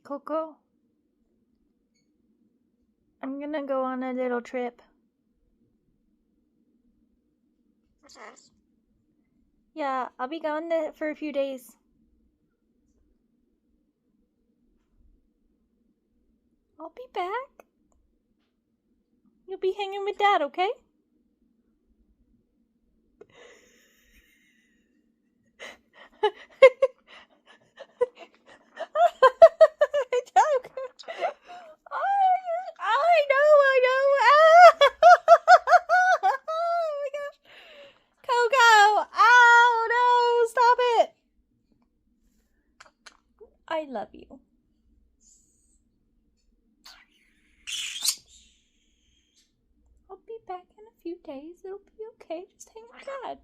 Coco. I'm gonna go on a little trip. Yeah, I'll be gone for a few days. I'll be back. You'll be hanging with Dad, okay? I know. Oh my gosh. Coco! Oh no, stop it! I love you. I'll be back in a few days. It'll be okay. Just hang with Dad.